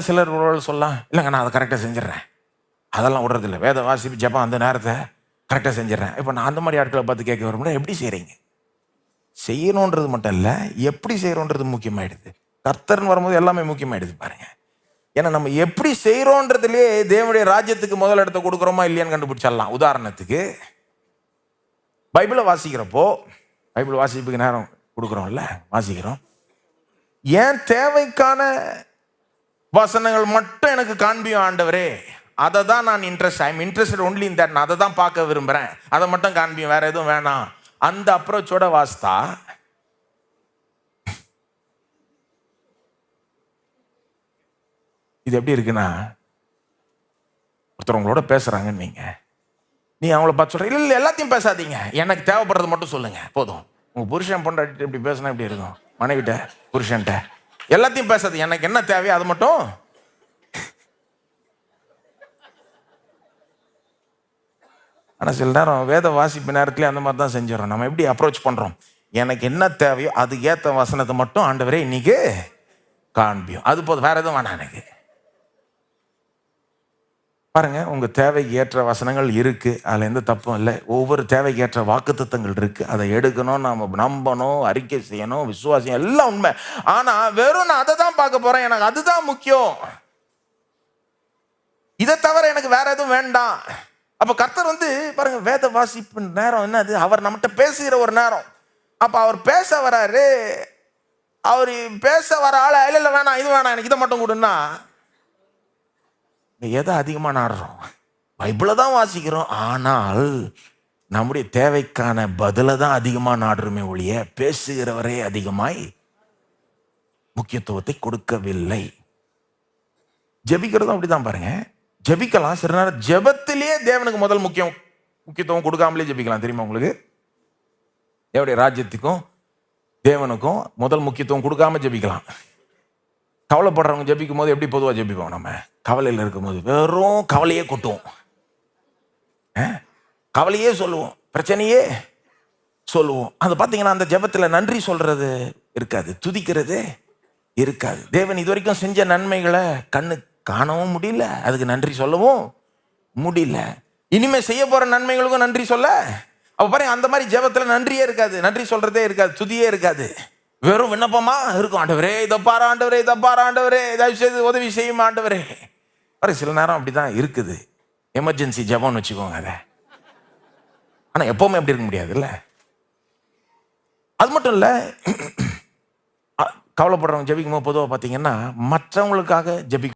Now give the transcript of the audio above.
சிலர் சொல்லலாம், இல்லைங்க நான் அதை கரெக்டாக செஞ்சிடறேன், அதெல்லாம் விடுறதில்ல, வேத வாசிப்பு ஜெபம் அந்த நேரத்தை கரெக்டாக செஞ்சிடறேன். இப்போ நான் அந்த மாதிரி ஆட்களை பார்த்து கேட்க வரும்போது, எப்படி செய்கிறீங்க? செய்யணுன்றது மட்டும் இல்லை, எப்படி செய்கிறோன்றது முக்கியமாயிடுது. கர்த்தர்னு வரும்போது எல்லாமே முக்கியமாயிடுது பாருங்க. ஏன்னா நம்ம எப்படி செய்கிறோன்றதுலேயே தேவனுடைய ராஜ்யத்துக்கு முதல் இடத்தை கொடுக்குறோமா இல்லையான்னு கண்டுபிடிச்சிடலாம். உதாரணத்துக்கு பைபிளை வாசிக்கிறப்போ, பைபிள் வாசிப்புக்கு நேரம் கொடுக்குறோம்ல, வாசிக்கிறோம், ஏன் தேவைக்கான வசனங்கள் மட்டும் எனக்கு காண்பியும் ஆண்டவரே, அதை தான் நான் இன்ட்ரெஸ்டட் ஒன்லி இன் தட், நான் அதை தான் பார்க்க விரும்புகிறேன், அதை மட்டும் காண்பியும், வேற எதுவும் வேணாம், அந்த அப்ரோச்சோட வாசித்தா இது எப்படி இருக்குன்னா, ஒருத்தர் உங்களோட பேசுறாங்கன்னு நீ அவங்கள பார்த்து சொல்ற, இல்லை எல்லாத்தையும் பேசாதீங்க, எனக்கு தேவைப்படுறது மட்டும் சொல்லுங்க போதும். உங்க புருஷன் பொண்டாட்டி இப்படி பேசினா எப்படி இருக்கும்? மனைவிட்ட புருஷன்ட்ட எல்லாத்தையும் பேசாது, எனக்கு என்ன தேவையோ அது மட்டும். ஆனால் சில நேரம் வேத வாசிப்பு நேரத்துலேயே அந்த மாதிரி தான் செஞ்சிடறோம். நம்ம எப்படி அப்ரோச் பண்ணுறோம்? எனக்கு என்ன தேவையோ அதுக்கு ஏற்ற வசனத்தை மட்டும் ஆண்டவரே இன்னைக்கு காண்பியும், அது போதும், வேற எதுவும் வேணாம் எனக்கு. பாருங்க, உங்க தேவைக்கு ஏற்ற வசனங்கள் இருக்கு, அதுல எந்த தப்பும் இல்லை. ஒவ்வொரு தேவைக்கு ஏற்ற வாக்குத்தத்தங்கள் இருக்கு, அதை எடுக்கணும், நாம நம்பணும், அறிக்கை செய்யணும், விசுவாசம் எல்லாம் உண்மை. ஆனா வெறும் நான் அதை தான் பார்க்க போறேன், எனக்கு அதுதான் முக்கியம், இதை தவிர எனக்கு வேற எதுவும் வேண்டாம். அப்ப கர்த்தர் பாருங்க, வேத வாசிப்பு நேரம் என்னது? அவர் நம்மகிட்ட பேசுகிற ஒரு நேரம். அப்ப அவர் பேச வராரு, அவர் பேச வர ஆள இல்ல வேணாம், இது வேணாம், எனக்கு இதை மட்டும் கொடுன்னா, எதை அதிகமாக நாடுறோம்? பைபிளை தான் வாசிக்கிறோம், ஆனால் நம்முடைய தேவைக்கான பதிலை தான் அதிகமாக நாடுறோமே ஒழிய பேசுகிறவரே அதிகமாய் முக்கியத்துவத்தை கொடுக்கவில்லை. ஜெபிக்கிறதும் அப்படிதான் பாருங்க. ஜெபிக்கலாம், சில நேரம் ஜெபத்திலேயே தேவனுக்கு முதல் முக்கியத்துவம் கொடுக்காமலே ஜெபிக்கலாம். தெரியுமா உங்களுக்கு? தேவனுடைய ராஜ்யத்துக்கும் தேவனுக்கும் முதல் முக்கியத்துவம் கொடுக்காம ஜெபிக்கலாம். கவலைப்படுறவங்க ஜெபிக்கும் போது எப்படி பொதுவாக ஜெபிப்போம்? நம்ம கவலையில் இருக்கும்போது வெறும் கவலையே கொட்டுவோம், கவலையே சொல்லுவோம், பிரச்சனையே சொல்லுவோம். அது பார்த்தீங்கன்னா அந்த ஜெபத்தில் நன்றி சொல்றது இருக்காது, துதிக்கிறது இருக்காது. தேவன் இது வரைக்கும் செஞ்ச நன்மைகளை கண்ணு காணவும் முடியல, அதுக்கு நன்றி சொல்லவும் முடியல, இனிமே செய்ய போற நன்மைகளுக்கும் நன்றி சொல்ல. அப்ப பாருங்க, அந்த மாதிரி ஜெபத்தில் நன்றியே இருக்காது, நன்றி சொல்றதே இருக்காது, துதியே இருக்காது, வெறும் விண்ணப்பமா இருக்கும். ஆண்டவரே இதை பாரு, ஆண்டவரே இதை பாரு, ஆண்டவரே தயவு செய்து உதவி செய்யும் ஆண்டவரே. சில நேரம் அப்படிதான் இருக்குது, எமர்ஜென்சி ஜெபம்னு வச்சுக்கோங்க அதை. ஆனா எப்பவுமே அப்படி இருக்க முடியாதுல்ல. அது மட்டும் இல்ல, கவலைப்படுறவங்க ஜெபிக்கும் போது பொதுவாக பார்த்தீங்கன்னா மற்றவங்களுக்காக ஜெபிக்க